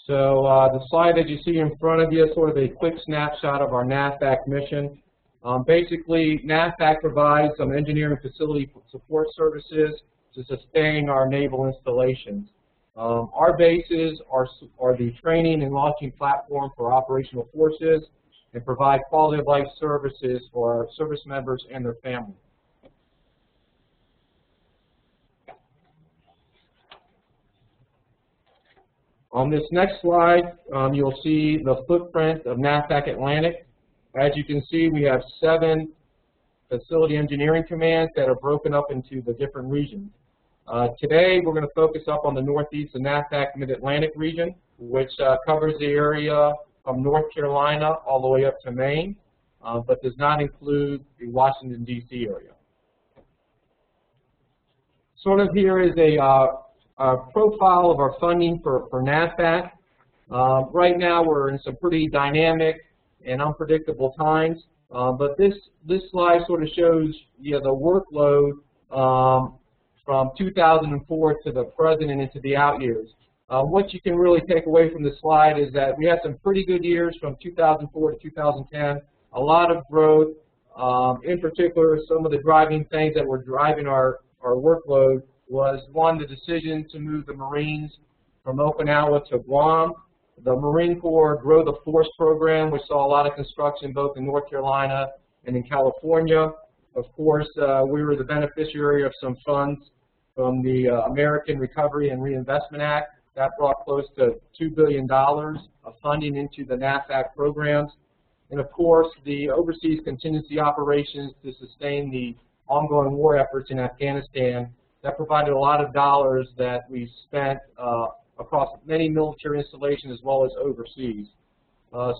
So the slide that you see in front of you is sort of a quick snapshot of our NAVFAC mission. Basically, NAVFAC provides some engineering facility support services to sustain our naval installations. Our bases are the training and launching platform for operational forces and provide quality of life services for our service members and their families. On this next slide, you'll see the footprint of NAVFAC Atlantic. As you can see, we have 7 facility engineering commands that are broken up into the different regions. Today, we're going to focus up on the northeast of NAVFAC Mid-Atlantic region, which covers the area from North Carolina all the way up to Maine, but does not include the Washington, D.C. area. Sort of here is a profile of our funding for NAVFAC. Right now, we're in some pretty dynamic and unpredictable times, but this slide sort of shows the workload from 2004 to the present and into the out years. What you can really take away from this slide is that we had some pretty good years from 2004 to 2010, a lot of growth. In particular, some of the driving things that were driving our workload was, one, the decision to move the Marines from Okinawa to Guam, the Marine Corps Grow the Force program, which saw a lot of construction both in North Carolina and in California. Of course, we were the beneficiary of some funds from the American Recovery and Reinvestment Act. That brought close to $2 billion of funding into the NAVFAC programs. And of course, the overseas contingency operations to sustain the ongoing war efforts in Afghanistan. That provided a lot of dollars that we spent across many military installations as well as overseas.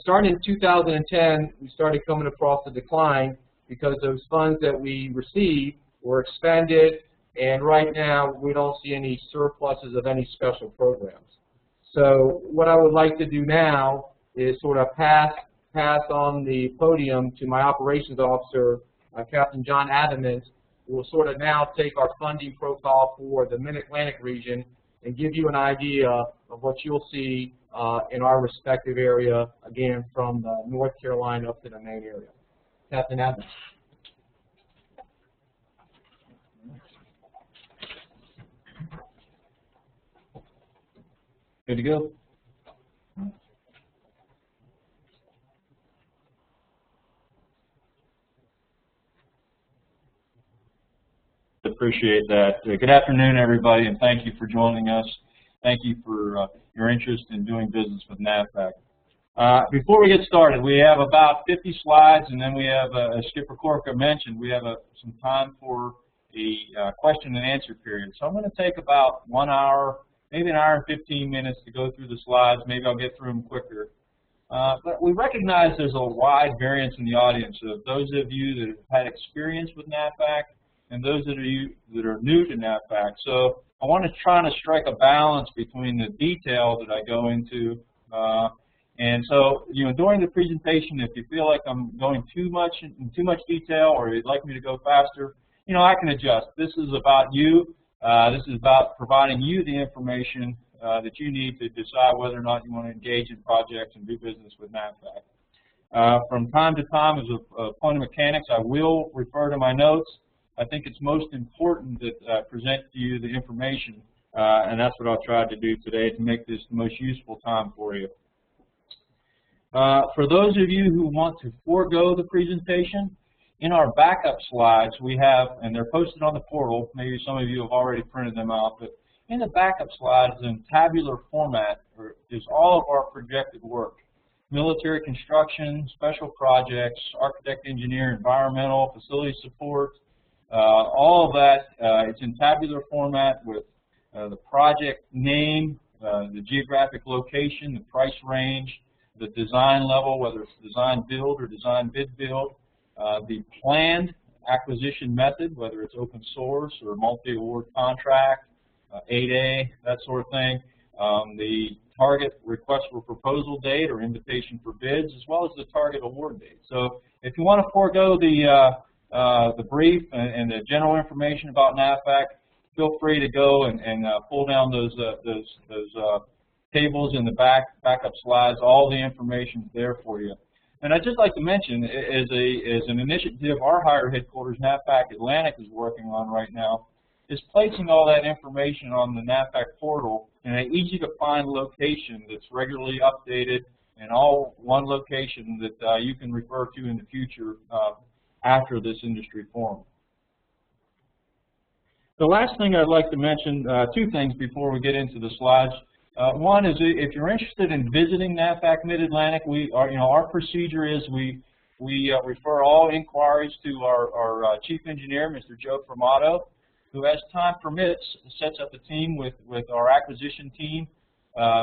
Starting in 2010, we started coming across the decline because those funds that we received were expended, and right now we don't see any surpluses of any special programs. So what I would like to do now is sort of pass on the podium to my operations officer, Captain John Adamant, who will sort of now take our funding profile for the Mid-Atlantic region and give you an idea of what you'll see in our respective area, again, from North Carolina up to the Maine area. Captain Adams. Good to go? Appreciate that. Good afternoon, everybody, and thank you for joining us. Thank you for your interest in doing business with NAVFAC. Before we get started, we have about 50 slides, and then we have, as Skipper Corker mentioned, we have some time for a question and answer period. So I'm going to take about 1 hour, maybe an hour and 15 minutes to go through the slides. Maybe I'll get through them quicker. But we recognize there's a wide variance in the audience of those of you that have had experience with NAVFAC and those of you that are new to NAVFAC. So I want to try to strike a balance between the detail that I go into. And so, during the presentation, if you feel like I'm going too much detail or you'd like me to go faster, I can adjust. This is about you. This is about providing you the information that you need to decide whether or not you want to engage in projects and do business with NAVFAC. From time to time, as a point of mechanics, I will refer to my notes. I think it's most important that I present to you the information, and that's what I'll try to do today to make this the most useful time for you. For those of you who want to forego the presentation, in our backup slides we have, and they're posted on the portal, maybe some of you have already printed them out, but in the backup slides in tabular format is all of our projected work. Military construction, special projects, architect, engineer, environmental, facility support, all of that, it's in tabular format with the project name, the geographic location, the price range, the design level, whether it's design build or design bid build, the planned acquisition method, whether it's open source or multi-award contract, 8A, that sort of thing, the target request for proposal date or invitation for bids, as well as the target award date. So if you want to forego the brief and the general information about NAVFAC, feel free to go and pull down those tables in the backup slides, all the information there for you. And I'd just like to mention, as an initiative our higher headquarters, NAVFAC Atlantic, is working on right now, is placing all that information on the NAVFAC portal in an easy-to-find location that's regularly updated, and all one location that you can refer to in the future after this industry forum. The last thing I'd like to mention, two things before we get into the slides. One is, if you're interested in visiting NAVFAC Mid-Atlantic, our procedure is we refer all inquiries to our Chief Engineer, Mr. Joe Formato, who, as time permits, sets up a team with our acquisition team.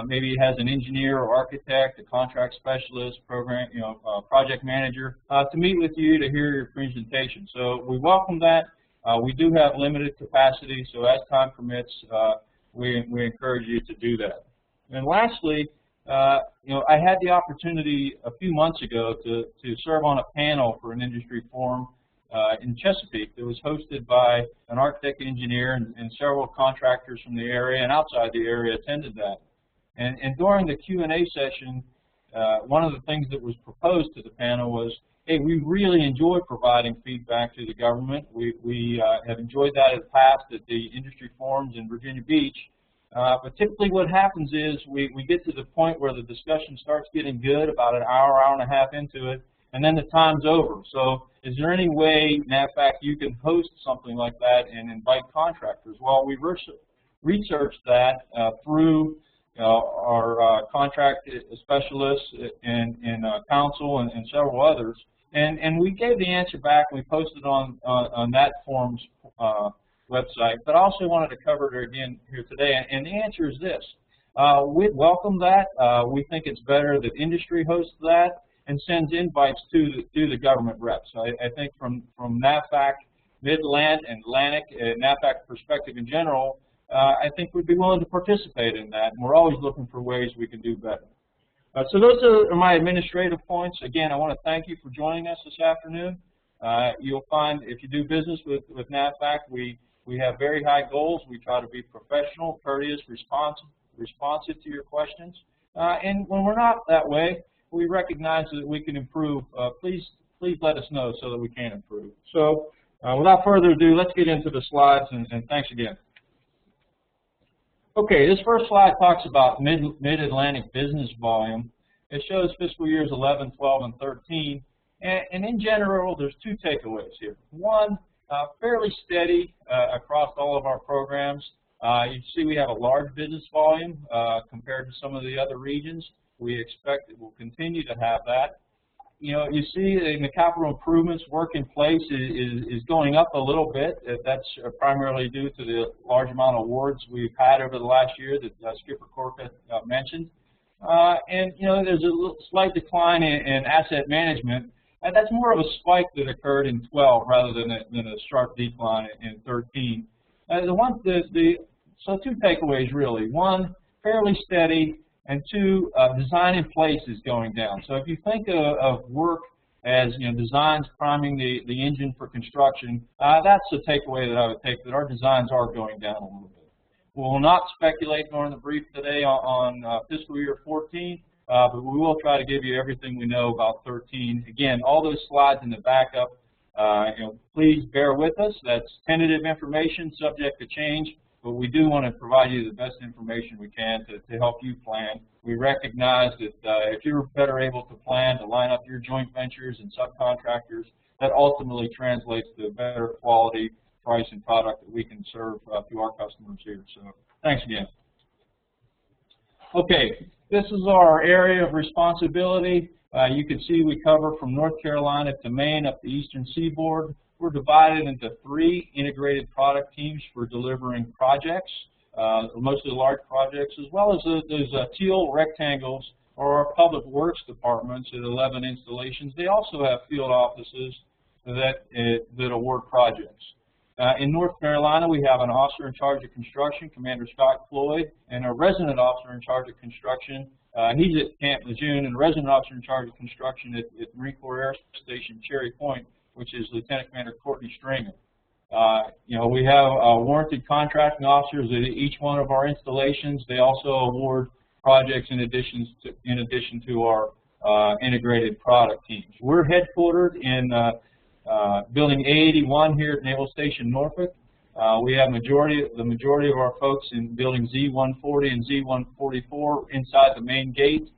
Maybe he has an engineer or architect, a contract specialist, program, project manager, to meet with you to hear your presentation. So we welcome that. We do have limited capacity, so as time permits, we encourage you to do that. And lastly, I had the opportunity a few months ago to serve on a panel for an industry forum in Chesapeake that was hosted by an architect engineer, and several contractors from the area and outside the area attended that. And during the Q&A session, one of the things that was proposed to the panel was, hey, we really enjoy providing feedback to the government. We have enjoyed that in the past at the industry forums in Virginia Beach. But typically what happens is we get to the point where the discussion starts getting good, about an hour, hour and a half into it, and then the time's over. So is there any way, NAVFAC, you can host something like that and invite contractors? Well, we researched that through our contract specialists and council and several others, and we gave the answer back, and we posted on that forum's website. But I also wanted to cover it again here today, and the answer is this. We'd welcome that. We think it's better that industry hosts that and sends invites to the government reps. I think from NAVFAC, Mid-Atlantic, and Atlantic, NAVFAC perspective in general, I think we'd be willing to participate in that, and we're always looking for ways we can do better. So those are my administrative points. Again, I want to thank you for joining us this afternoon. You'll find if you do business with NAVFAC, we have very high goals. We try to be professional, courteous, responsive to your questions. And when we're not that way, we recognize that we can improve. Please let us know so that we can improve. So without further ado, let's get into the slides, and thanks again. Okay, this first slide talks about Mid-Atlantic business volume. It shows fiscal years 11, 12, and 13. And in general, there's two takeaways here. One, fairly steady across all of our programs. You see we have a large business volume compared to some of the other regions. We expect it will continue to have that. You see in the capital improvements work in place is going up a little bit. That's primarily due to the large amount of awards we've had over the last year that Skipper Corp had mentioned. And there's a little slight decline in asset management. And that's more of a spike that occurred in 12 rather than a sharp decline in 13. So two takeaways really. One, fairly steady. And two, design in place is going down. So if you think of work as designs priming the engine for construction, that's the takeaway that I would take, that our designs are going down a little bit. We will not speculate during the brief today on fiscal year 14, but we will try to give you everything we know about 13. Again, all those slides in the backup, please bear with us. That's tentative information, subject to change. But we do want to provide you the best information we can to help you plan. We recognize that if you're better able to plan, to line up your joint ventures and subcontractors, that ultimately translates to a better quality, price, and product that we can serve to our customers here. So thanks again. Okay, this is our area of responsibility. You can see we cover from North Carolina to Maine up the eastern seaboard. We're divided into 3 integrated product teams for delivering projects, mostly large projects, as well as those teal rectangles are our public works departments at 11 installations. They also have field offices that award projects. In North Carolina, we have an officer in charge of construction, Commander Scott Floyd, and a resident officer in charge of construction. He's at Camp Lejeune, and a resident officer in charge of construction at Marine Corps Air Station Cherry Point, which is Lieutenant Commander Courtney Stringer. We have warranted contracting officers at each one of our installations. They also award projects in addition to our integrated product teams. We're headquartered in Building A81 here at Naval Station Norfolk. We have the majority of our folks in Building Z140 and Z144 inside the main gate.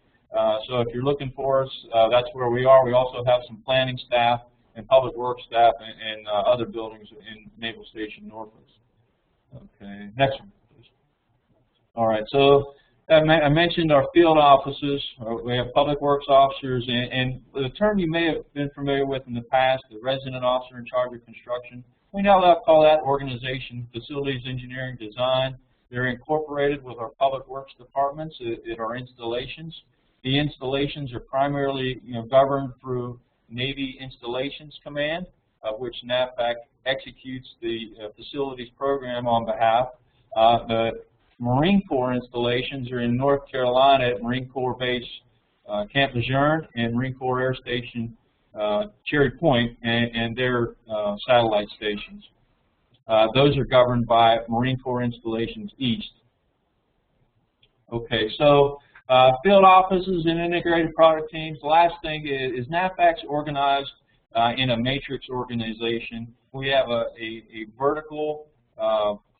So if you're looking for us, that's where we are. We also have some planning staff and public works staff and other buildings in Naval Station Norfolk. Okay, next one, please. All right, so I mentioned our field offices. We have public works officers, and the term you may have been familiar with in the past, the resident officer in charge of construction. We now call that organization Facilities Engineering Design. They're incorporated with our public works departments at our installations. The installations are primarily governed through Navy Installations Command, of which NAVFAC executes the facilities program on behalf. The Marine Corps installations are in North Carolina at Marine Corps Base Camp Lejeune and Marine Corps Air Station Cherry Point and their satellite stations. Those are governed by Marine Corps Installations East. Okay, so field offices and integrated product teams. The last thing is NAVFAC's organized in a matrix organization. We have a vertical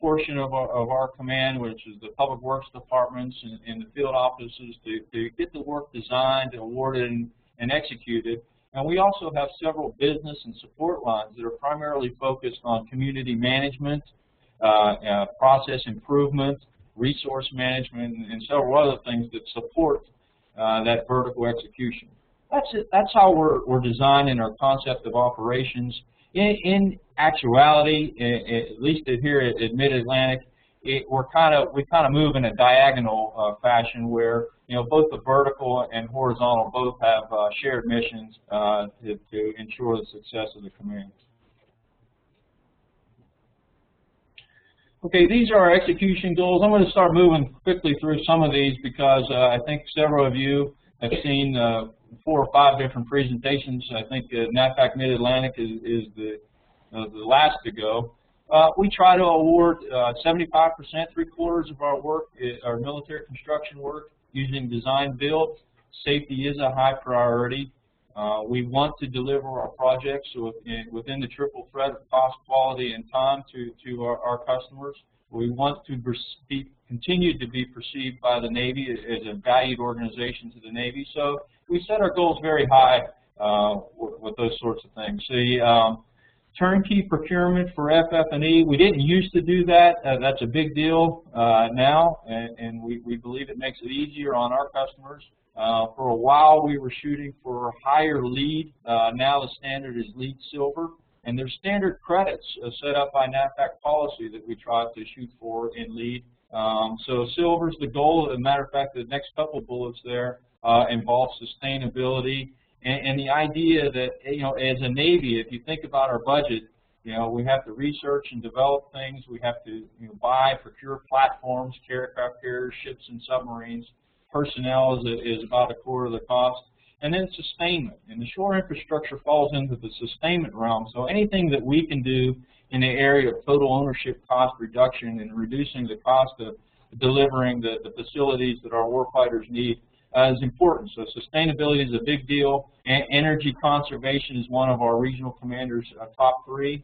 portion of our command, which is the public works departments and the field offices to get the work designed, awarded, and executed. And we also have several business and support lines that are primarily focused on community management, process improvement, resource management, and several other things that support that vertical execution. That's how we're designing our concept of operations. In actuality, at least here at Mid-Atlantic, we kind of move in a diagonal fashion where both the vertical and horizontal both have shared missions to ensure the success of the command. Okay, these are our execution goals. I'm going to start moving quickly through some of these because I think several of you have seen 4 or 5 different presentations. I think NAVFAC Mid-Atlantic is the last to go. We try to award 75%, 3/4 of our work, our military construction work, using design build. Safety is a high priority. We want to deliver our projects within the triple threat of cost, quality, and time to our customers. We want to continue to be perceived by the Navy as a valued organization to the Navy. So we set our goals very high with those sorts of things. The turnkey procurement for FF&E, we didn't used to do that. That's a big deal now, and we believe it makes it easier on our customers. For a while, we were shooting for higher LEED. Now the standard is LEED Silver, and there's standard credits set up by NAVFAC policy that we try to shoot for in LEED. So Silver is the goal. As a matter of fact, the next couple of bullets there involve sustainability and the idea that as a Navy, if you think about our budget, we have to research and develop things. We have to procure platforms, aircraft carriers, ships, and submarines. Personnel is about 1/4 of the cost. And then sustainment. And the shore infrastructure falls into the sustainment realm. So anything that we can do in the area of total ownership cost reduction and reducing the cost of delivering the facilities that our warfighters need is important. So sustainability is a big deal. And energy conservation is one of our regional commanders' top 3.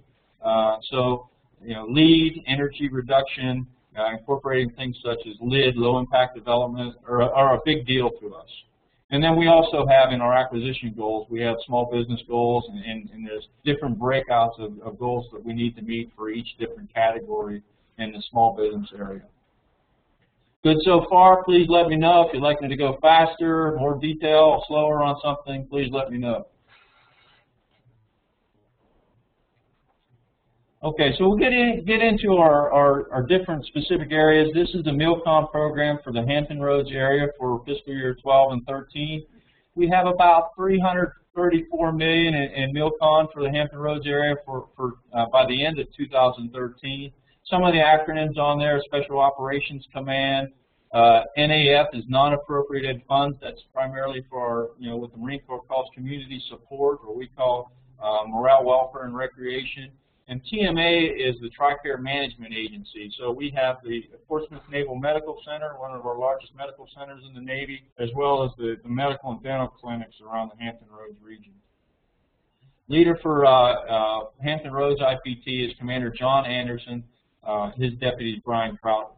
So LEED, energy reduction, incorporating things such as LID, low impact development, are a big deal to us. And then we also have in our acquisition goals, we have small business goals, and there's different breakouts of goals that we need to meet for each different category in the small business area. Good so far? Please let me know. If you'd like me to go faster, more detail, slower on something, please let me know. Okay, so we'll get into our different specific areas. This is the MILCON program for the Hampton Roads area for fiscal year 12 and 13. We have about $334 million in MILCON for the Hampton Roads area by the end of 2013. Some of the acronyms on there: Special Operations Command. NAF is non-appropriated funds. That's primarily for what the Marine Corps calls community support, or we call morale, welfare, and recreation. And TMA is the Tri-Care Management Agency. So we have the Portsmouth Naval Medical Center, one of our largest medical centers in the Navy, as well as the medical and dental clinics around the Hampton Roads region. Leader for Hampton Roads IPT is Commander John Anderson. His deputy is Brian Crowder.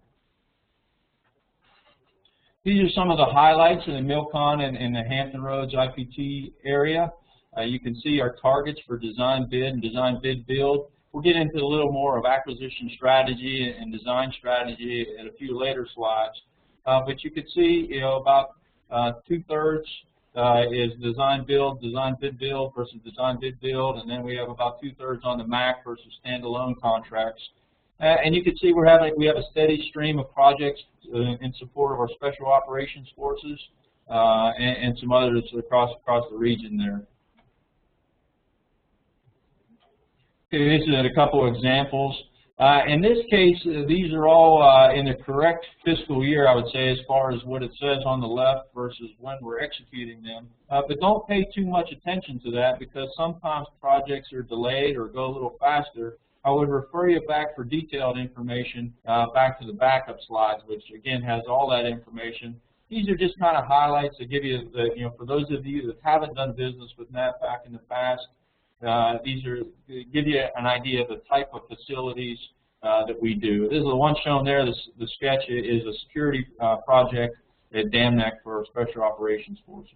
These are some of the highlights in the MILCON and the Hampton Roads IPT area. You can see our targets for design bid and design bid build. We'll get into a little more of acquisition strategy and design strategy in a few later slides. But you can see, about 2/3 is design bid build versus design bid build, and then we have about 2/3 on the MAC versus standalone contracts. And you can see we have a steady stream of projects in support of our special operations forces and some others across the region there. Okay, this is a couple of examples. In this case, these are all in the correct fiscal year, I would say, as far as what it says on the left versus when we're executing them. But don't pay too much attention to that, because sometimes projects are delayed or go a little faster. I would refer you back for detailed information back to the backup slides, which again has all that information. These are just kind of highlights to give you for those of you that haven't done business with NAVFAC in the past. These are to give you an idea of the type of facilities that we do. This is the one shown there. The sketch is a security project at Dam Neck for our Special Operations Forces.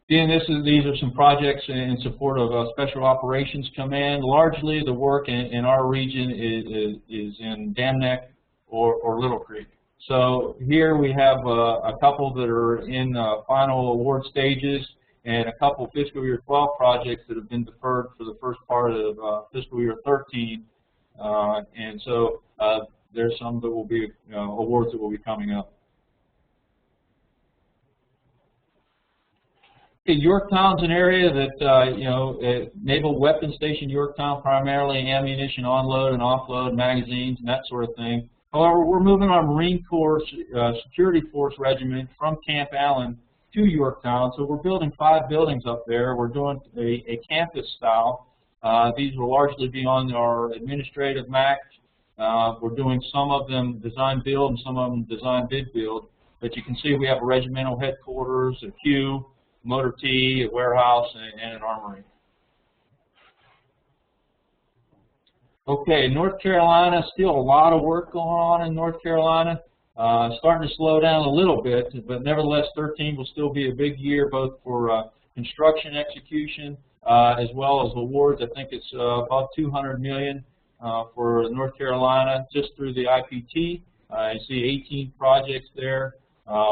Again, these are some projects in support of Special Operations Command. Largely, the work in our region is in Dam Neck or Little Creek. So here we have a couple that are in final award stages, and a couple fiscal year 12 projects that have been deferred for the first part of fiscal year 13. And so there's some that will be awards that will be coming up. Okay, Yorktown's an area that Naval Weapons Station Yorktown, primarily ammunition onload and offload, magazines, and that sort of thing. However, we're moving our Marine Corps Security Force Regiment from Camp Allen to Yorktown, so we're building 5 buildings up there. We're doing a campus style. These will largely be on our administrative MAC. We're doing some of them design build and some of them design bid build. But you can see we have a regimental headquarters, a queue, motor T, a warehouse, and an armory. Okay, North Carolina, still a lot of work going on in North Carolina. Starting to slow down a little bit, but nevertheless 13 will still be a big year both for construction execution as well as awards. I think it's about $200 million for North Carolina just through the IPT. You see 18 projects there.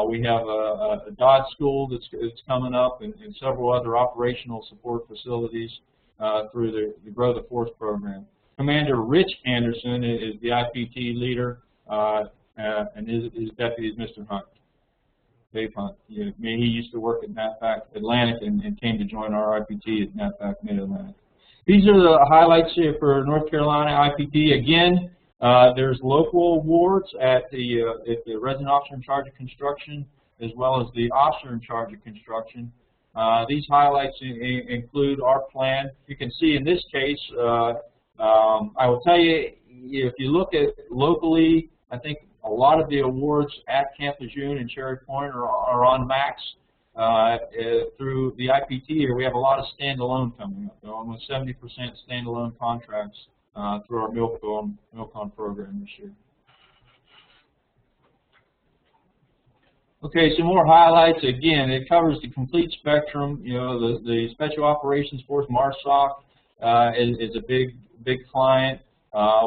We have a Dodge school that's coming up and several other operational support facilities through the Grow the Force program. Commander Rich Anderson is the IPT leader, and his deputy is Mr. Hunt, Dave Hunt. He used to work at NAVFAC Atlantic and came to join our IPT at NAVFAC Mid-Atlantic. These are the highlights here for North Carolina IPT. Again, there's local awards at the resident officer in charge of construction, as well as the officer in charge of construction. These highlights include our plan. You can see in this case, I will tell you, if you look at locally, I think a lot of the awards at Camp Lejeune and Cherry Point are on max. Through the IPT here, we have a lot of standalone coming up, almost 70% standalone contracts through our MILCON program this year. Okay, some more highlights. Again, it covers the complete spectrum. The Special Operations Force, MARSOC, is a big client.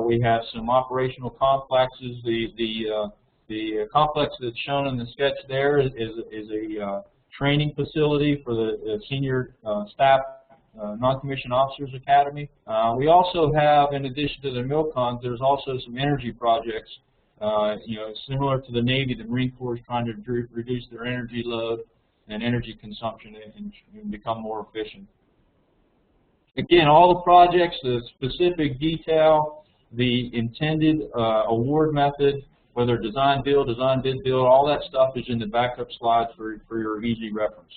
We have some operational complexes. The complex that's shown in the sketch there is a training facility for the senior staff non-commissioned officers academy. We also have, in addition to the MILCONs, there's also some energy projects. Similar to the Navy, the Marine Corps is trying to reduce their energy load and energy consumption and become more efficient. Again, all the projects, the specific detail, the intended award method, whether design build, design bid build, all that stuff is in the backup slides for your easy reference.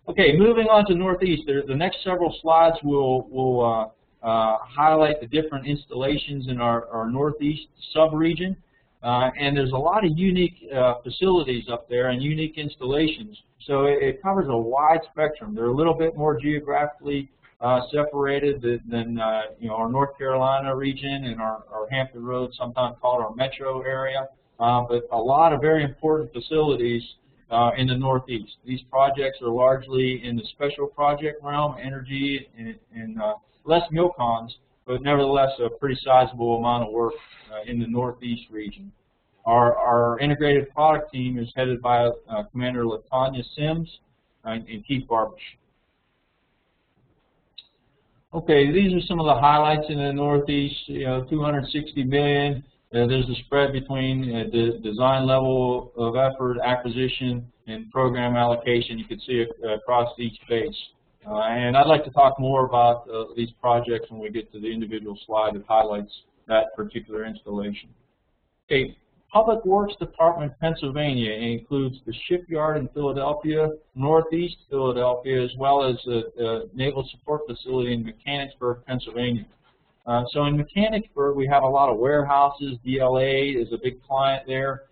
Okay, moving on to Northeast. The next several slides will highlight the different installations in our Northeast subregion. And there's a lot of unique facilities up there and unique installations. So it covers a wide spectrum. They're a little bit more geographically separated than our North Carolina region and our Hampton Road, sometimes called our metro area. But a lot of very important facilities in the Northeast. These projects are largely in the special project realm, energy, and less MILCONs, but nevertheless a pretty sizable amount of work in the Northeast region. Our integrated product team is headed by Commander LaTanya Sims and Keith Barbish. Okay, these are some of the highlights in the Northeast. $260 million. There's a spread between the design level of effort, acquisition, and program allocation. You can see it across each base. And I'd like to talk more about these projects when we get to the individual slide that highlights that particular installation. Okay, Public Works Department, Pennsylvania includes the shipyard in Philadelphia, Northeast Philadelphia, as well as the Naval Support Facility in Mechanicsburg, Pennsylvania. So in Mechanicsburg, we have a lot of warehouses. DLA is a big client there.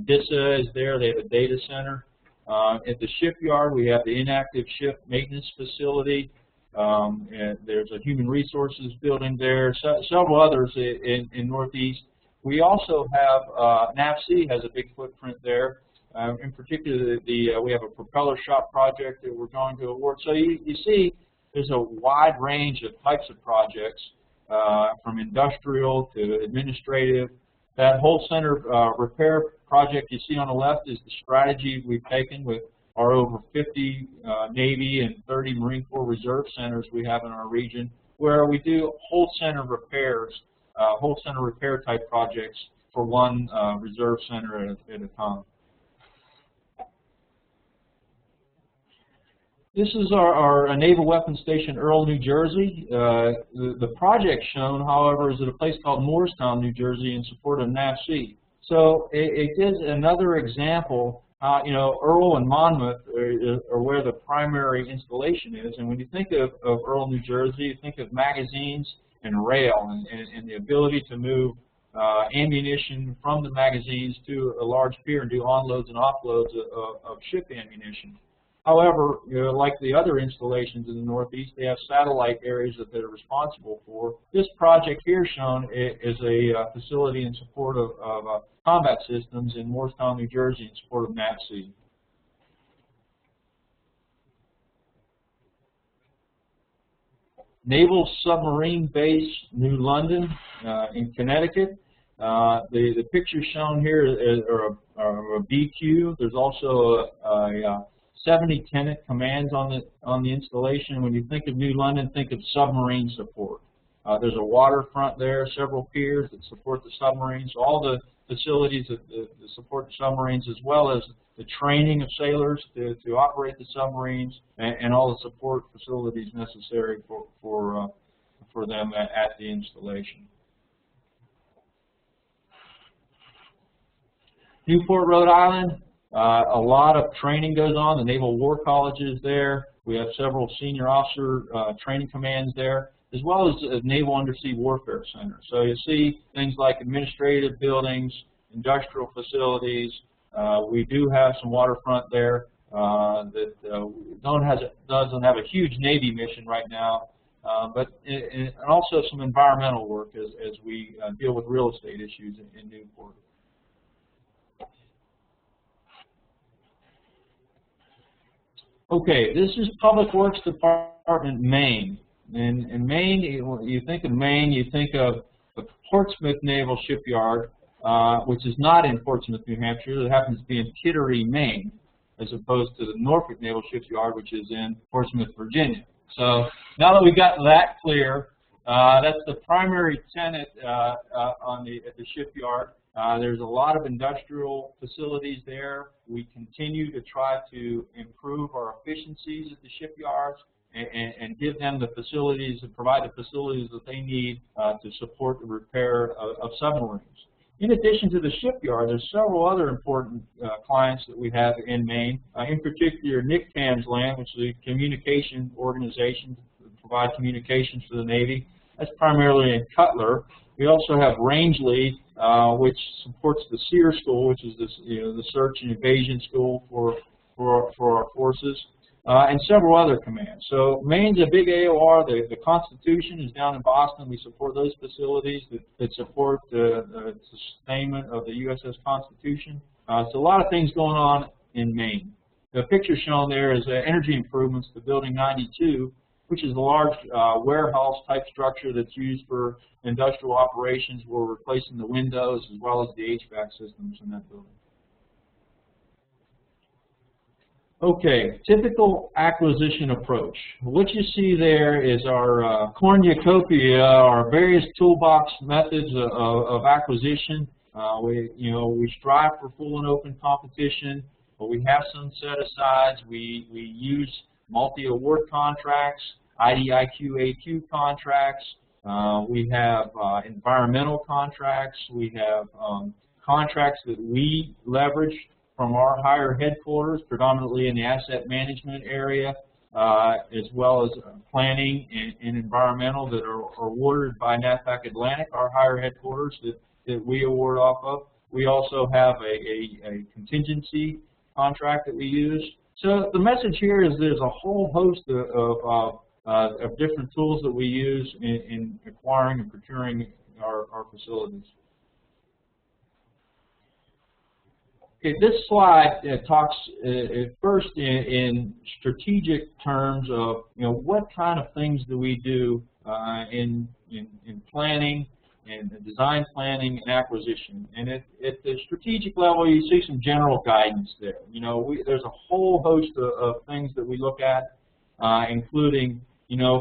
DISA is there. They have a data center. At the shipyard, we have the inactive ship maintenance facility. And there's a human resources building there. Several others in Northeast. We also have NAVFAC has a big footprint there. In particular, we have a propeller shop project that we're going to award. So you see, there's a wide range of types of projects. From industrial to administrative. That whole center repair project you see on the left is the strategy we've taken with our over 50 Navy and 30 Marine Corps Reserve centers we have in our region, where we do whole center repairs, whole center repair type projects for one reserve center at a time. This is our Naval Weapons Station, Earle, New Jersey. The project shown, however, is at a place called Moorestown, New Jersey, in support of NAVFAC. So it gives another example. Earle and Monmouth are where the primary installation is. And when you think of Earle, New Jersey, you think of magazines and rail and the ability to move ammunition from the magazines to a large pier and do onloads and offloads of ship ammunition. However, like the other installations in the Northeast, they have satellite areas that they're responsible for. This project here shown is a facility in support of combat systems in Moorestown, New Jersey, in support of NAVFAC. Naval Submarine Base, New London, in Connecticut. The pictures shown here are a BQ. There's also a 70 tenant commands on the installation. When you think of New London, think of submarine support. There's a waterfront there, several piers that support the submarines, all the facilities that support the submarines, as well as the training of sailors to operate the submarines, and all the support facilities necessary for them at the installation. Newport, Rhode Island. A lot of training goes on. The Naval War College is there. We have several senior officer training commands there, as well as a Naval Undersea Warfare Center. So you see things like administrative buildings, industrial facilities. We do have some waterfront there that doesn't have a huge Navy mission right now, and also some environmental work as we deal with real estate issues in Newport. Okay, this is Public Works Department, Maine. In Maine, you think of Maine, you think of the Portsmouth Naval Shipyard, which is not in Portsmouth, New Hampshire. It happens to be in Kittery, Maine, as opposed to the Norfolk Naval Shipyard, which is in Portsmouth, Virginia. So now that we've got that clear, that's the primary tenant at the shipyard. There's a lot of industrial facilities there. We continue to try to improve our efficiencies at the shipyards and give them the facilities and provide the facilities that they need to support the repair of submarines. In addition to the shipyard, there's several other important clients that we have in Maine. In particular, MCAS, which is a communication organization that provides communications for the Navy. That's primarily in Cutler. We also have Rangeley, which supports the SEER School, which is this, the search and evasion school for our forces, and several other commands. So Maine's a big AOR. The Constitution is down in Boston. We support those facilities that support the sustainment of the USS Constitution. So a lot of things going on in Maine. The picture shown there is energy improvements to Building 92, which is a large warehouse-type structure that's used for industrial operations. We're replacing the windows as well as the HVAC systems in that building. Okay, typical acquisition approach. What you see there is our cornucopia, our various toolbox methods of acquisition. We strive for full and open competition, but we have some set-asides. We use multi-award contracts, IDIQ-AQ contracts. We have environmental contracts. We have contracts that we leverage from our higher headquarters, predominantly in the asset management area, as well as planning and environmental that are awarded by NAVFAC Atlantic, our higher headquarters that we award off of. We also have a contingency contract that we use. So the message here is there's a whole host of different tools that we use in acquiring and procuring our facilities. Okay, this slide talks first in strategic terms of what kind of things do we do in planning and design planning and acquisition. And at the strategic level, you see some general guidance there. There's a whole host of things that we look at, including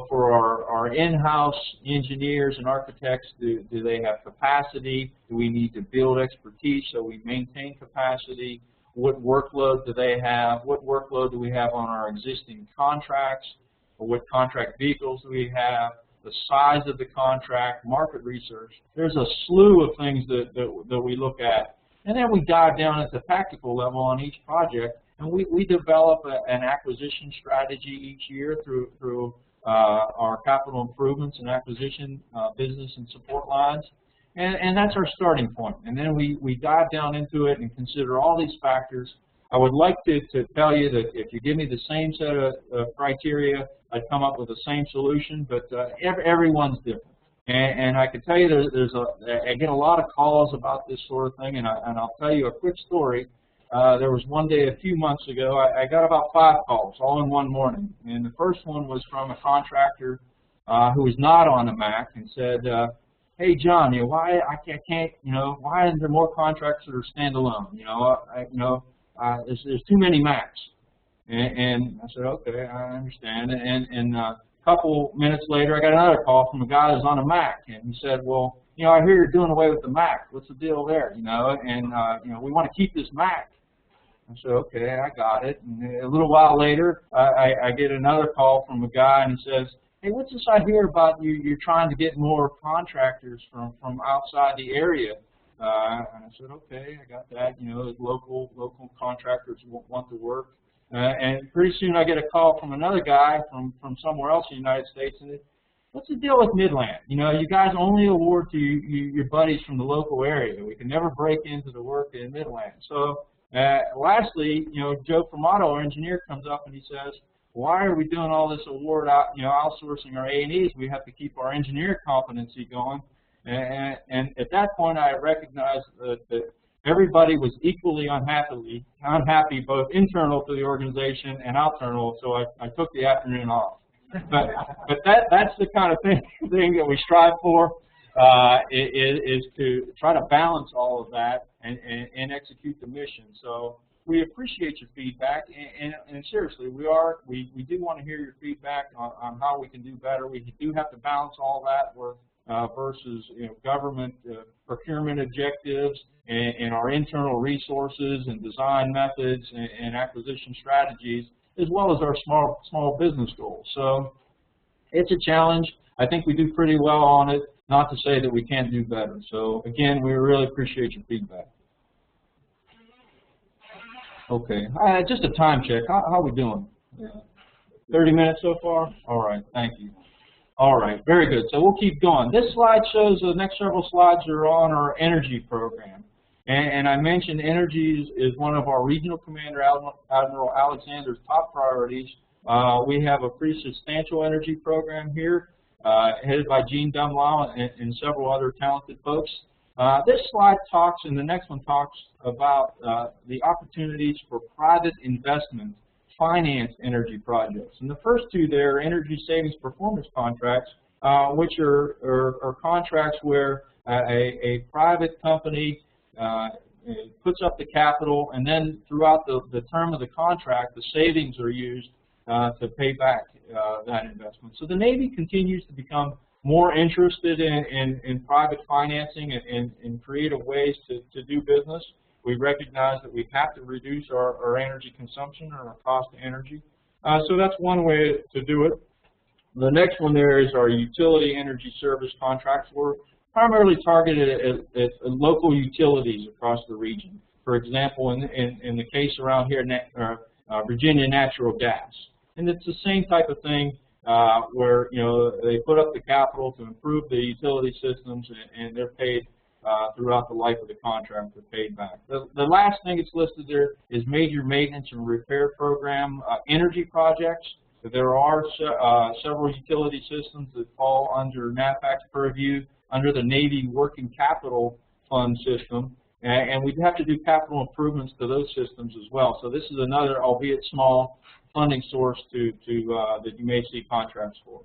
for our in-house engineers and architects, do they have capacity? Do we need to build expertise so we maintain capacity? What workload do they have? What workload do we have on our existing contracts? Or what contract vehicles do we have? The size of the contract, market research. There's a slew of things that we look at. And then we dive down at the tactical level on each project, and we develop an acquisition strategy each year through our capital improvements and acquisition business and support lines. And that's our starting point. And then we dive down into it and consider all these factors. I would like to tell you that if you give me the same set of criteria, I'd come up with the same solution, but everyone's different. And I can tell you I get a lot of calls about this sort of thing, and I'll tell you a quick story. There was one day a few months ago, I got about 5 calls all in one morning. And the first one was from a contractor who was not on a MAC and said, hey, John, why why isn't there more contracts that are standalone? There's too many MACs. And I said, okay, I understand. And a couple minutes later, I got another call from a guy who's on a MAC, and he said, well, I hear you're doing away with the MAC. What's the deal there? And we want to keep this MAC. I said, okay, I got it. And a little while later, I get another call from a guy, and he says, hey, what's this I hear about you're trying to get more contractors from outside the area? And I said, okay, I got that. Local contractors want to work. And pretty soon I get a call from another guy from somewhere else in the United States, and what's the deal with MIDLANT? You guys only award to your buddies from the local area. We can never break into the work in MIDLANT. So lastly, Joe Formato, our engineer, comes up and he says, why are we doing all this award outsourcing our A&Es? We have to keep our engineer competency going. And at that point, I recognized that everybody was equally unhappy, both internal to the organization and external, so I took the afternoon off. But that's the kind of thing that we strive for, is to try to balance all of that and execute the mission. So we appreciate your feedback, and seriously, we do want to hear your feedback on how we can do better. We do have to balance all that with versus government procurement objectives and our internal resources and design methods and acquisition strategies, as well as our small business goals. So it's a challenge. I think we do pretty well on it. not to say that we can't do better. So again, we really appreciate your feedback. Okay, just a time check. How are we doing? 30 minutes so far? All right, thank you. All right, very good. So we'll keep going. This slide shows the next several slides are on our energy program. And I mentioned energy is one of our regional commander, Admiral Alexander's top priorities. We have a pretty substantial energy program here, headed by Gene Dumlau and several other talented folks. This slide talks, and the next one talks about the opportunities for private investment finance energy projects. And the first two there are energy savings performance contracts, which are contracts where a private company puts up the capital, and then throughout the term of the contract, the savings are used to pay back that investment. So the Navy continues to become more interested in private financing and creative ways to do business. We recognize that we have to reduce our energy consumption or our cost of energy. So that's one way to do it. The next one there is our utility energy service contracts. We're primarily targeted at local utilities across the region. For example, in the case around here, Virginia Natural Gas. And it's the same type of thing where they put up the capital to improve the utility systems, and they're paid throughout the life of the contract. They're paid back. The last thing that's listed there is major maintenance and repair program energy projects. There are several utility systems that fall under NAVFAC's purview under the Navy Working Capital Fund system, and we'd have to do capital improvements to those systems as well. So this is another, albeit small, funding source that you may see contracts for.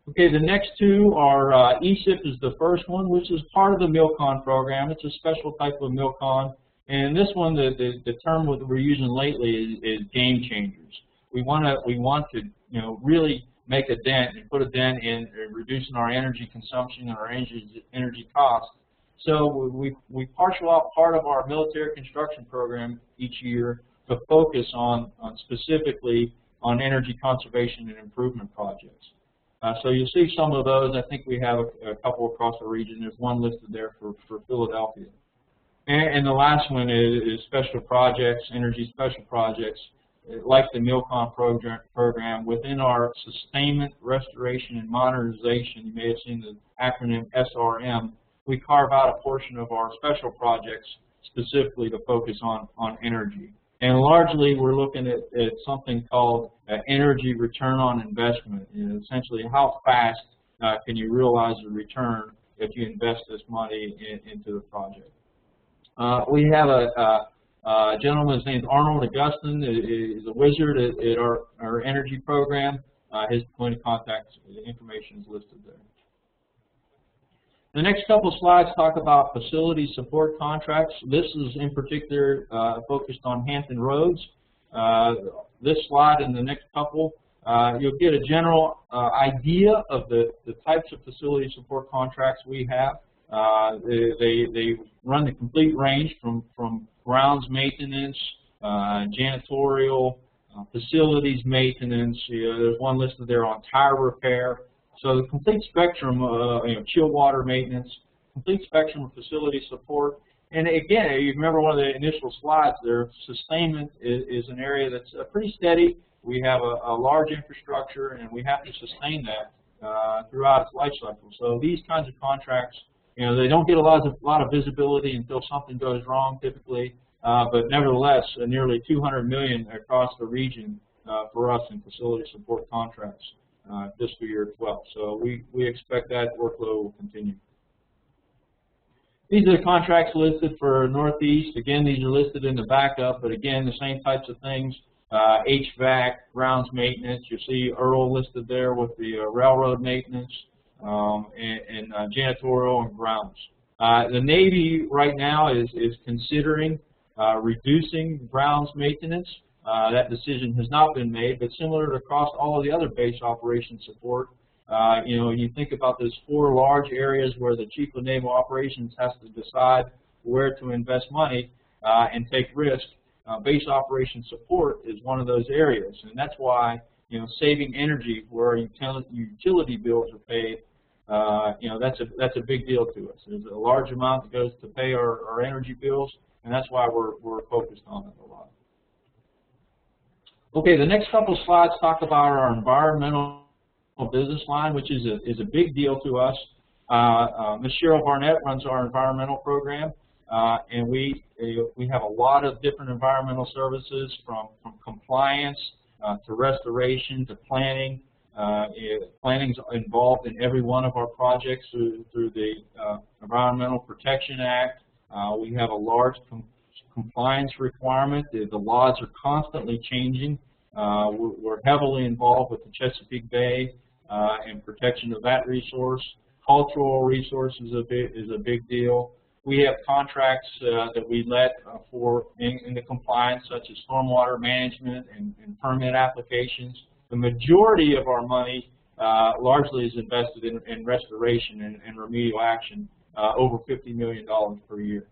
Okay, the next two are ESIP is the first one, which is part of the MILCON program. It's a special type of MILCON, and this one, the term that we're using lately is game changers. We want to really make a dent and put a dent in reducing our energy consumption and our energy costs. So we partial out part of our military construction program each year to focus on specifically on energy conservation and improvement projects. So you'll see some of those. I think we have a couple across the region. There's one listed there for Philadelphia. And the last one is special projects, energy special projects, like the MILCON program within our sustainment, restoration, and modernization. You may have seen the acronym SRM. We carve out a portion of our special projects specifically to focus on energy. And largely, we're looking at something called energy return on investment. Essentially, how fast can you realize a return if you invest this money into the project? We have a gentleman named Arnold Augustin. Is a wizard at our energy program. His point of contact information is listed there. The next couple of slides talk about facility support contracts. This is in particular focused on Hampton roads. This slide and the next couple, you'll get a general idea of the types of facility support contracts we have. They run the complete range from grounds maintenance, janitorial, facilities maintenance. There's one listed there on tire repair. So the complete spectrum, chill water maintenance, complete spectrum of facility support. And again, you remember one of the initial slides there, sustainment is an area that's pretty steady. We have a large infrastructure, and we have to sustain that throughout its life cycle. So these kinds of contracts, they don't get a lot of visibility until something goes wrong typically, but nevertheless, nearly $200 million across the region for us in facility support contracts. Fiscal year 12. So we expect that workload will continue. These are the contracts listed for Northeast. Again, these are listed in the backup, but again, the same types of things. HVAC, grounds maintenance. You see Earle listed there with the railroad maintenance and janitorial and grounds. The Navy right now is considering reducing grounds maintenance. That decision has not been made, but similar to across all of the other base operation support, you think about those 4 large areas where the Chief of Naval Operations has to decide where to invest money and take risk. Base operation support is one of those areas, and that's why saving energy where utility bills are paid that's a big deal to us. There's a large amount that goes to pay our energy bills, and that's why we're focused on it a lot. Okay, the next couple of slides talk about our environmental business line, which is a big deal to us. Ms. Cheryl Barnett runs our environmental program, and we have a lot of different environmental services from compliance to restoration to planning. Planning is involved in every one of our projects through the Environmental Protection Act. We have a large compliance requirement. The laws are constantly changing. We're heavily involved with the Chesapeake Bay and protection of that resource. Cultural resources is a big deal. We have contracts that we let for in the compliance, such as stormwater management and permit applications. The majority of our money largely is invested in restoration and remedial action, over $50 million per year.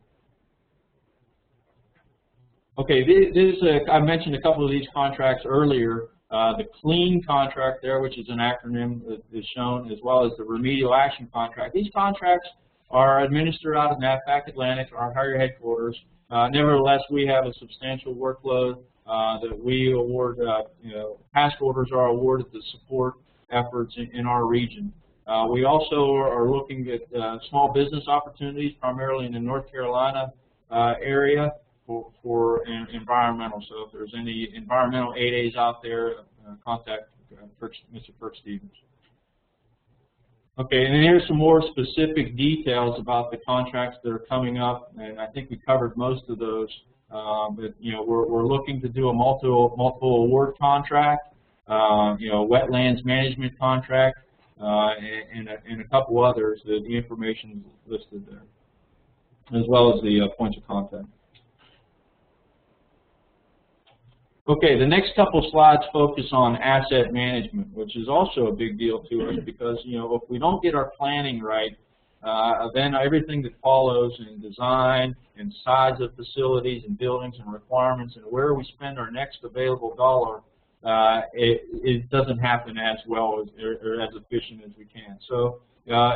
Okay, I mentioned a couple of these contracts earlier. The CLEAN contract there, which is an acronym that is shown, as well as the remedial action contract. These contracts are administered out of NAVFAC Atlantic, our higher headquarters. Nevertheless, we have a substantial workload that we award, task orders are awarded to support efforts in our region. We also are looking at small business opportunities, primarily in the North Carolina area for environmental. So if there's any environmental 8As out there, contact Mr. Kirk Stevens. Okay, and here's some more specific details about the contracts that are coming up, and I think we covered most of those. But we're looking to do a multiple award contract, wetlands management contract, and a couple others. The information is listed there, as well as the points of contact. Okay, the next couple slides focus on asset management, which is also a big deal to us because, if we don't get our planning right, then everything that follows in design and size of facilities and buildings and requirements and where we spend our next available dollar, it doesn't happen as well as, or as efficient as we can. So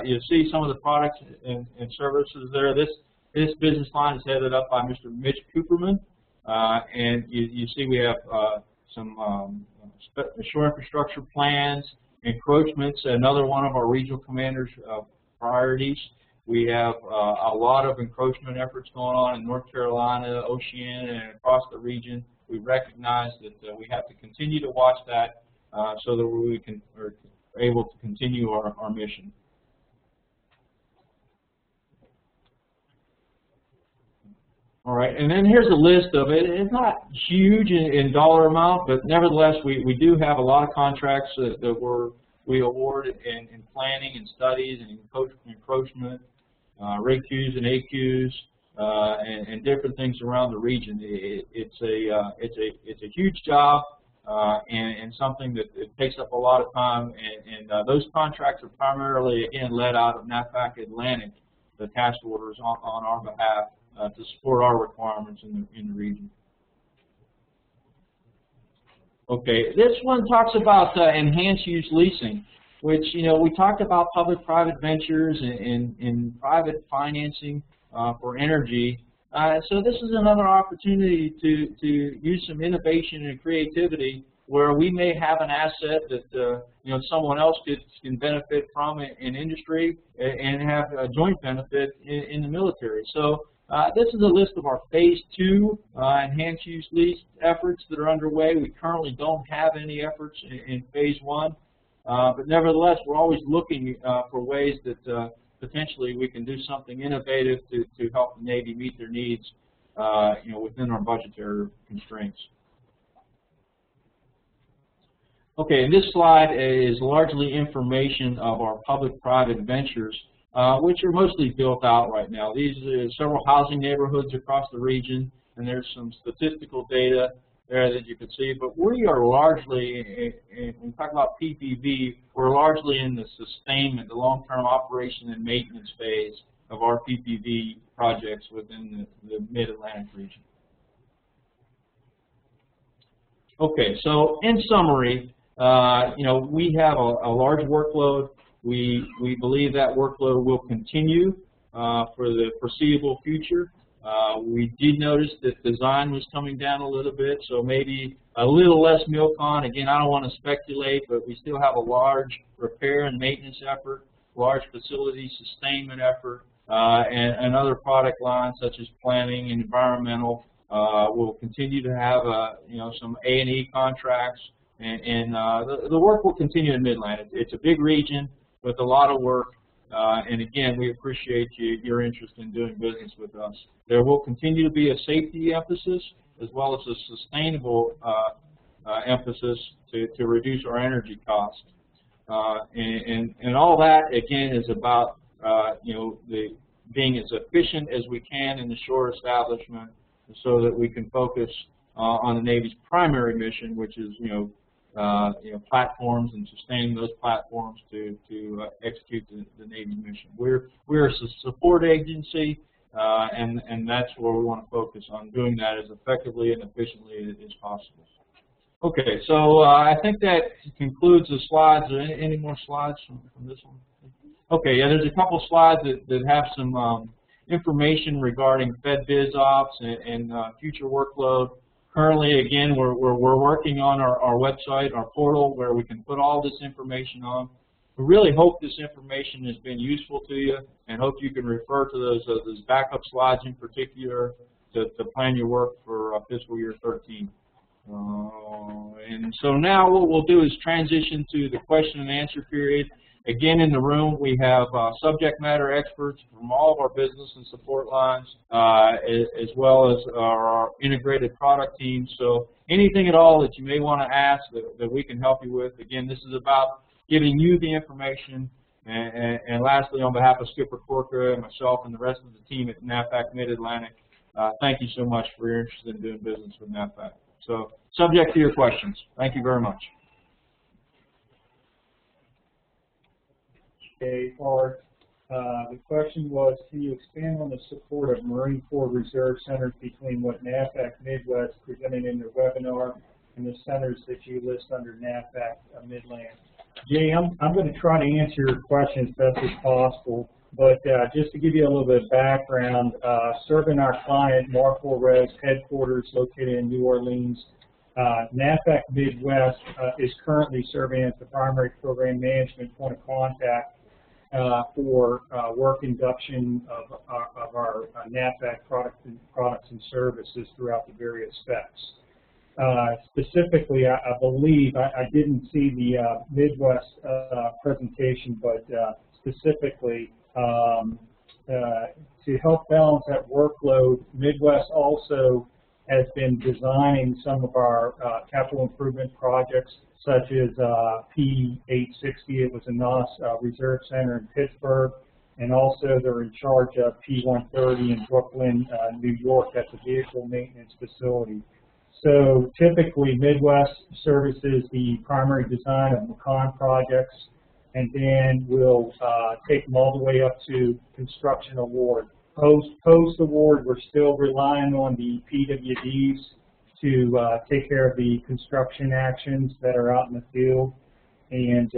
you see some of the products and services there. This business line is headed up by Mr. Mitch Cooperman. And you see we have some shore infrastructure plans, encroachments, another one of our regional commanders' priorities. We have a lot of encroachment efforts going on in North Carolina, Oceania, and across the region. We recognize that we have to continue to watch that so that we are able to continue our mission. All right, and then here's a list of it. It's not huge in dollar amount, but nevertheless, we do have a lot of contracts that we award in planning and studies and encroachment, RAQs and AQs, and different things around the region. It's a huge job and something that it takes up a lot of time. And those contracts are primarily, again, led out of NAVFAC Atlantic, the task orders on our behalf. To support our requirements in the region. Okay, this one talks about enhanced use leasing, which we talked about public-private ventures and private financing for energy. So this is another opportunity to use some innovation and creativity where we may have an asset that someone else can benefit from in industry and have a joint benefit in the military. So. This is a list of our Phase 2 enhanced use lease efforts that are underway. We currently don't have any efforts in Phase 1, but nevertheless, we're always looking for ways that potentially we can do something innovative to help the Navy meet their needs, within our budgetary constraints. Okay, and this slide is largely information of our public-private ventures. Which are mostly built out right now. These are several housing neighborhoods across the region, and there's some statistical data there that you can see. But we are largely, when we talk about PPV, we're largely in the sustainment, the long-term operation and maintenance phase of our PPV projects within the Mid-Atlantic region. Okay, so in summary, we have a large workload. We believe that workload will continue for the foreseeable future. We did notice that design was coming down a little bit, so maybe a little less MILCON. Again, I don't want to speculate, but we still have a large repair and maintenance effort, large facility sustainment effort, and other product lines such as planning and environmental. We'll continue to have some A&E contracts, and the work will continue in Mid-Atlantic. It's a big region with a lot of work. And again, we appreciate your interest in doing business with us. There will continue to be a safety emphasis as well as a sustainable emphasis to reduce our energy costs. And all that, again, is about being as efficient as we can in the shore establishment so that we can focus on the Navy's primary mission, which is platforms and sustaining those platforms to execute the Navy mission. We're a support agency, and that's where we want to focus on doing that as effectively and efficiently as possible. Okay, so I think that concludes the slides. Are there any more slides from this one? Okay, yeah, there's a couple slides that have some information regarding Fed Biz Ops and future workload. Currently, again, we're working on our website, our portal, where we can put all this information on. We really hope this information has been useful to you, and hope you can refer to those backup slides in particular to plan your work for fiscal year 13. And so now what we'll do is transition to the question and answer period. Again, in the room, we have subject matter experts from all of our business and support lines, as well as our integrated product team. So anything at all that you may want to ask that we can help you with. Again, this is about giving you the information. And lastly, on behalf of Skipper Corker and myself and the rest of the team at NAVFAC Mid-Atlantic, thank you so much for your interest in doing business with NAVFAC. So subject to your questions. Thank you very much. Okay, Art, the question was, can you expand on the support of Marine Corps Reserve Centers between what NAVFAC Midwest presented in their webinar and the centers that you list under NAVFAC Midland? Jay, I'm going to try to answer your question as best as possible, but just to give you a little bit of background, serving our client, Marco Res headquarters located in New Orleans, NAVFAC Midwest is currently serving as the primary program management point of contact for work induction of our NAVFAC products and services throughout the various specs. Specifically, I believe, I didn't see the Midwest presentation, but specifically to help balance that workload, Midwest also has been designing some of our capital improvement projects, such as P-860. It was a NOS Reserve Center in Pittsburgh, and also they're in charge of P-130 in Brooklyn, New York. That's a vehicle maintenance facility. So typically, Midwest services the primary design of MILCON projects, and then we'll take them all the way up to construction award. Post-award, we're still relying on the PWDs to take care of the construction actions that are out in the field. And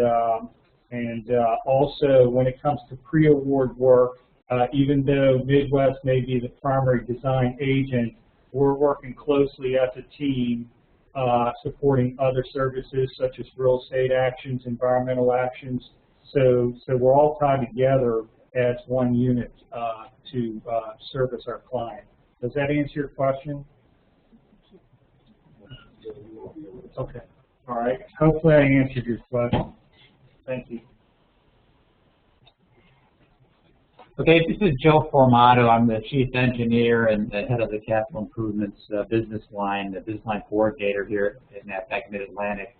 also, when it comes to pre-award work, even though Midwest may be the primary design agent, we're working closely as a team supporting other services such as real estate actions, environmental actions. So we're all tied together as one unit to service our client. Does that answer your question? Okay. All right. Hopefully I answered your question. Thank you. Okay, this is Joe Formato. I'm the Chief Engineer and the Head of the Capital Improvements business line, the business line coordinator here at NAVFAC Mid-Atlantic.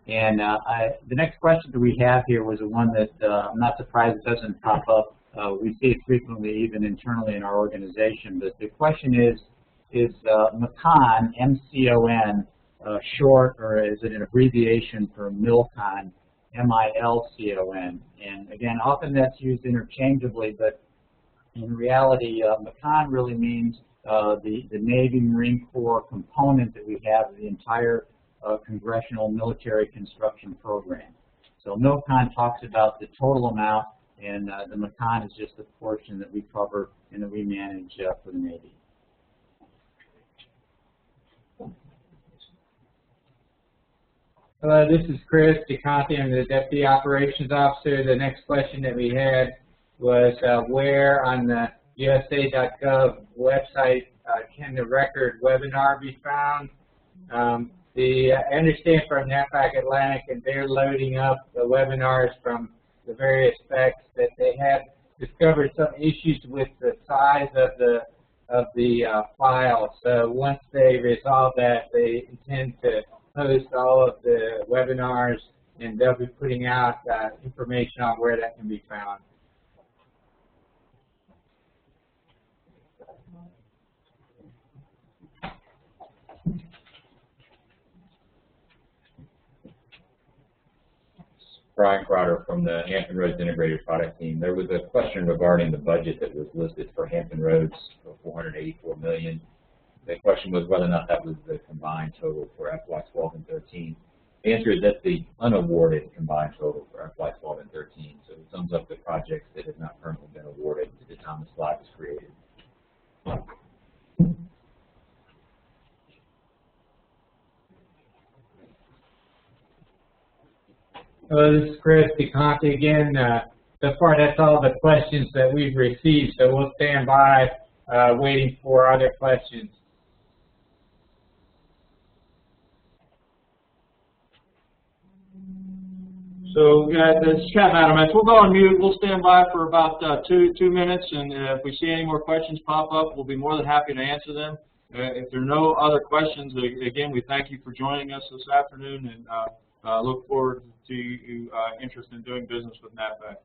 And the next question that we have here was the one that I'm not surprised it doesn't pop up. We see it frequently even internally in our organization. But the question is MILCON, M-C-O-N, short, or is it an abbreviation for MILCON, M-I-L-C-O-N? And again, often that's used interchangeably, but in reality, MILCON really means the Navy Marine Corps component that we have of the entire congressional military construction program. So MILCON talks about the total amount, and the MILCON is just the portion that we cover and that we manage for the Navy. Hello, this is Chris DeConti. I'm the Deputy Operations Officer. The next question that we had was where on the USA.gov website can the record webinar be found? I understand from NAVFAC Atlantic, and they're loading up the webinars from the various specs, that they had discovered some issues with the size of the file. So once they resolve that, they intend to post all of the webinars, and they'll be putting out information on where that can be found. Brian Crowder from the Hampton Roads Integrated Product Team. There was a question regarding the budget that was listed for Hampton Roads for $484 million. The question was whether or not that was the combined total for FY12 and 13. The answer is that's the unawarded combined total for FY12 and 13. So it sums up the projects that have not currently been awarded to the time the slide was created. Hello, this is Chris DeConti again. So far, that's all the questions that we've received, so we'll stand by waiting for other questions. So this is Captain Adams. We'll go on mute. We'll stand by for about two minutes, and if we see any more questions pop up, we'll be more than happy to answer them. If there are no other questions, again, we thank you for joining us this afternoon, and look forward to your interest in doing business with NAVFAC.